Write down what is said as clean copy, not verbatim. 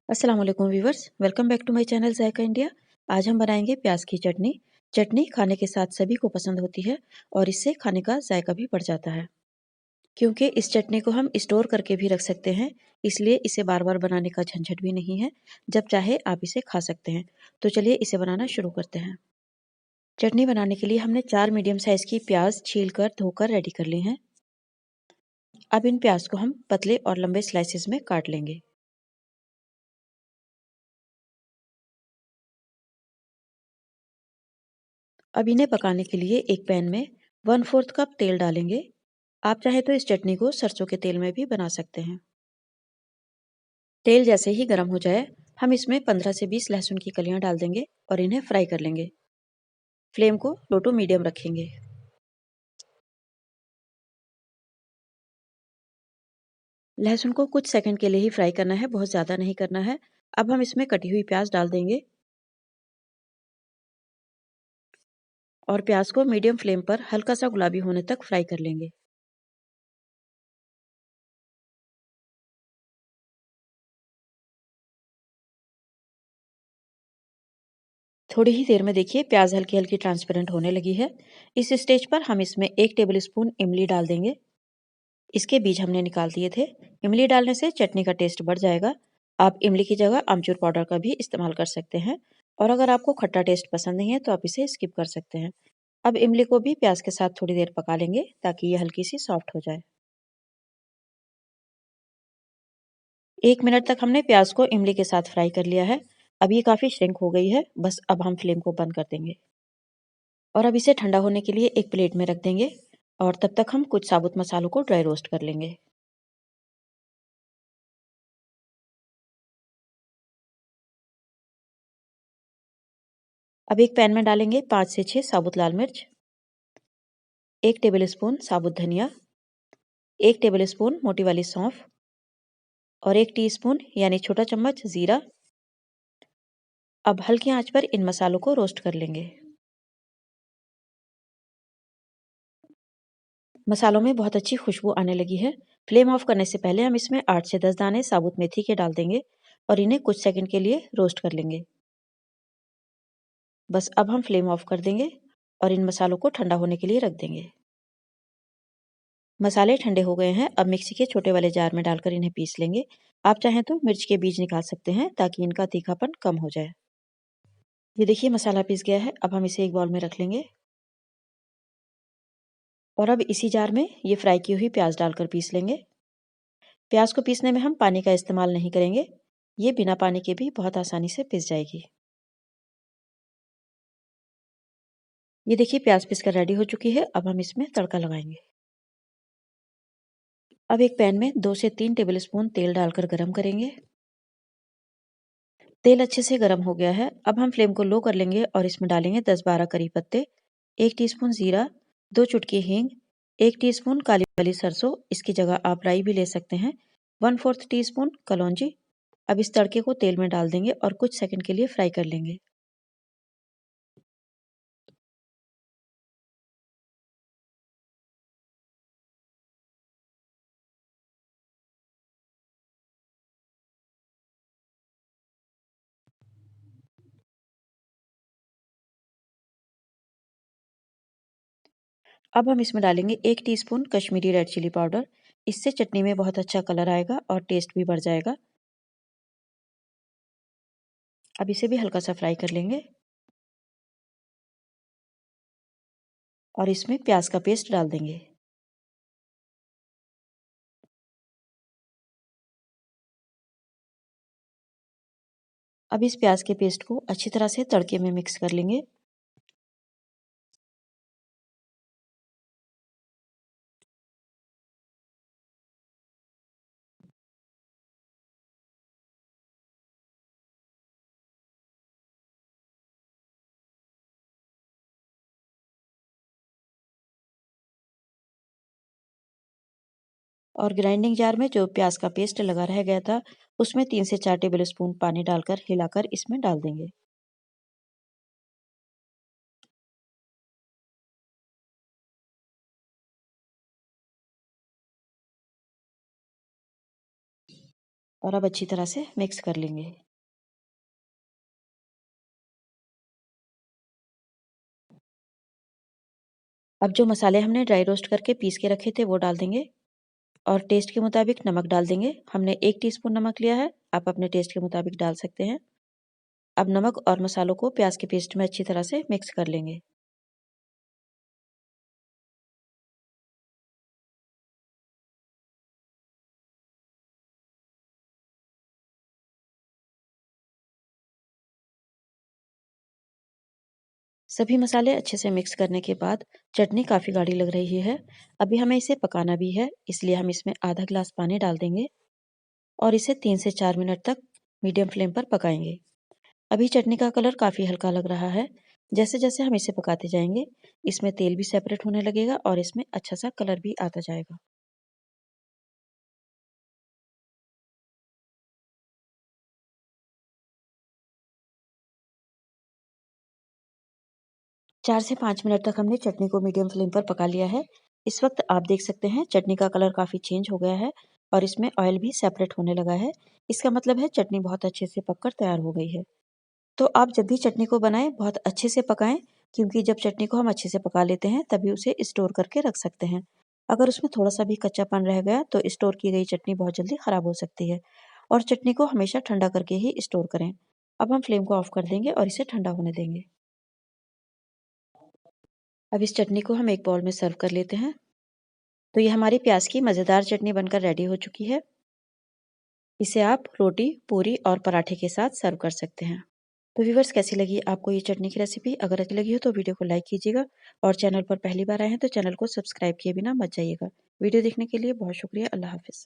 अस्सलाम वालेकुम viewers, welcome back to my channel Zaika India. आज हम बनाएंगे प्याज की चटनी। चटनी खाने के साथ सभी को पसंद होती है और इससे खाने का जायका भी बढ़ जाता है। क्योंकि इस चटनी को हम स्टोर करके भी रख सकते हैं, इसलिए इसे बार बार बनाने का झंझट भी नहीं है। जब चाहे आप इसे खा सकते हैं। तो चलिए इसे बनाना शुरू करते हैं। चटनी बनाने के लिए हमने 4 मीडियम साइज की प्याज छील कर धोकर रेडी कर ली हैं। अब इन प्याज को हम पतले और लंबे स्लाइसेस में काट लेंगे। अब इन्हें पकाने के लिए एक पैन में 1/4 कप तेल डालेंगे। आप चाहे तो इस चटनी को सरसों के तेल में भी बना सकते हैं। तेल जैसे ही गर्म हो जाए, हम इसमें 15 से 20 लहसुन की कलियां डाल देंगे और इन्हें फ्राई कर लेंगे। फ्लेम को लो टू मीडियम रखेंगे। लहसुन को कुछ सेकंड के लिए ही फ्राई करना है, बहुत ज़्यादा नहीं करना है। अब हम इसमें कटी हुई प्याज डाल देंगे और प्याज को मीडियम फ्लेम पर हल्का सा गुलाबी होने तक फ्राई कर लेंगे। थोड़ी ही देर में देखिए प्याज हल्की हल्की ट्रांसपेरेंट होने लगी है। इस स्टेज पर हम इसमें 1 टेबल स्पून इमली डाल देंगे। इसके बीज हमने निकाल दिए थे। इमली डालने से चटनी का टेस्ट बढ़ जाएगा। आप इमली की जगह आमचूर पाउडर का भी इस्तेमाल कर सकते हैं और अगर आपको खट्टा टेस्ट पसंद नहीं है तो आप इसे स्किप कर सकते हैं। अब इमली को भी प्याज के साथ थोड़ी देर पका लेंगे ताकि ये हल्की सी सॉफ्ट हो जाए। 1 मिनट तक हमने प्याज को इमली के साथ फ्राई कर लिया है। अब ये काफ़ी श्रिंक हो गई है। बस अब हम फ्लेम को बंद कर देंगे और अब इसे ठंडा होने के लिए एक प्लेट में रख देंगे और तब तक हम कुछ साबुत मसालों को ड्राई रोस्ट कर लेंगे। अब एक पैन में डालेंगे 5 से 6 साबुत लाल मिर्च, 1 टेबल स्पून साबुत धनिया, 1 टेबल स्पून मोटी वाली सौंफ और 1 टीस्पून यानी छोटा चम्मच जीरा। अब हल्की आंच पर इन मसालों को रोस्ट कर लेंगे। मसालों में बहुत अच्छी खुशबू आने लगी है। फ्लेम ऑफ करने से पहले हम इसमें 8 से 10 दाने साबुत मेथी के डाल देंगे और इन्हें कुछ सेकंड के लिए रोस्ट कर लेंगे। बस अब हम फ्लेम ऑफ कर देंगे और इन मसालों को ठंडा होने के लिए रख देंगे। मसाले ठंडे हो गए हैं। अब मिक्सी के छोटे वाले जार में डालकर इन्हें पीस लेंगे। आप चाहें तो मिर्च के बीज निकाल सकते हैं ताकि इनका तीखापन कम हो जाए। ये देखिए मसाला पीस गया है। अब हम इसे एक बाउल में रख लेंगे और अब इसी जार में ये फ्राई की हुई प्याज डालकर पीस लेंगे। प्याज को पीसने में हम पानी का इस्तेमाल नहीं करेंगे। ये बिना पानी के भी बहुत आसानी से पिस जाएगी। ये देखिए प्याज पिसकर रेडी हो चुकी है। अब हम इसमें तड़का लगाएंगे। अब एक पैन में 2 से 3 टेबल स्पून तेल डालकर गरम करेंगे। तेल अच्छे से गरम हो गया है। अब हम फ्लेम को लो कर लेंगे और इसमें डालेंगे 10-12 करी पत्ते, 1 टीस्पून जीरा, 2 चुटकी हींग, 1 टीस्पून काली वाली सरसों, इसकी जगह आप राई भी ले सकते हैं, 1/4 टीस्पून कलौंजी। अब इस तड़के को तेल में डाल देंगे और कुछ सेकंड के लिए फ्राई कर लेंगे। अब हम इसमें डालेंगे 1 teaspoon Kashmiri red chilli powder. इससे चटनी में बहुत अच्छा कलर आएगा और टेस्ट भी बढ़ जाएगा। अब इसे भी हल्का सा फ्राई कर लेंगे और इसमें प्याज का पेस्ट डाल देंगे। अब इस प्याज के पेस्ट को अच्छी तरह से तड़के में मिक्स कर लेंगे। और ग्राइंडिंग जार में जो प्याज का पेस्ट लगा रह गया था, उसमें 3 से 4 टेबल स्पून पानी डालकर हिलाकर इसमें डाल देंगे। और अब अच्छी तरह से मिक्स कर लेंगे। अब जो मसाले हमने ड्राई रोस्ट करके पीस के रखे थे वो डाल देंगे और टेस्ट के मुताबिक नमक डाल देंगे। हमने 1 टीस्पून नमक लिया है, आप अपने टेस्ट के मुताबिक डाल सकते हैं। अब नमक और मसालों को प्याज के पेस्ट में अच्छी तरह से मिक्स कर लेंगे। सभी मसाले अच्छे से मिक्स करने के बाद चटनी काफ़ी गाढ़ी लग रही है। अभी हमें इसे पकाना भी है, इसलिए हम इसमें आधा ग्लास पानी डाल देंगे और इसे 3 से 4 मिनट तक मीडियम फ्लेम पर पकाएंगे। अभी चटनी का कलर काफ़ी हल्का लग रहा है। जैसे-जैसे हम इसे पकाते जाएंगे, इसमें तेल भी सेपरेट होने लगेगा और इसमें अच्छा सा कलर भी आता जाएगा। 4 से 5 मिनट तक हमने चटनी को मीडियम फ्लेम पर पका लिया है। इस वक्त आप देख सकते हैं चटनी का कलर काफ़ी चेंज हो गया है और इसमें ऑयल भी सेपरेट होने लगा है। इसका मतलब है चटनी बहुत अच्छे से पककर तैयार हो गई है। तो आप जब भी चटनी को बनाएं बहुत अच्छे से पकाएं, क्योंकि जब चटनी को हम अच्छे से पका लेते हैं तभी उसे स्टोर करके रख सकते हैं। अगर उसमें थोड़ा सा भी कच्चापन रह गया तो स्टोर की गई चटनी बहुत जल्दी खराब हो सकती है। और चटनी को हमेशा ठंडा करके ही स्टोर करें। अब हम फ्लेम को ऑफ कर देंगे और इसे ठंडा होने देंगे। अब इस चटनी को हम एक बाउल में सर्व कर लेते हैं। तो ये हमारी प्याज की मज़ेदार चटनी बनकर रेडी हो चुकी है। इसे आप रोटी, पूरी और पराठे के साथ सर्व कर सकते हैं। तो व्यूअर्स, कैसी लगी आपको ये चटनी की रेसिपी? अगर अच्छी लगी हो तो वीडियो को लाइक कीजिएगा और चैनल पर पहली बार आए हैं तो चैनल को सब्सक्राइब किए बिना मत जाइएगा। वीडियो देखने के लिए बहुत शुक्रिया। अल्लाह हाफ़िज़।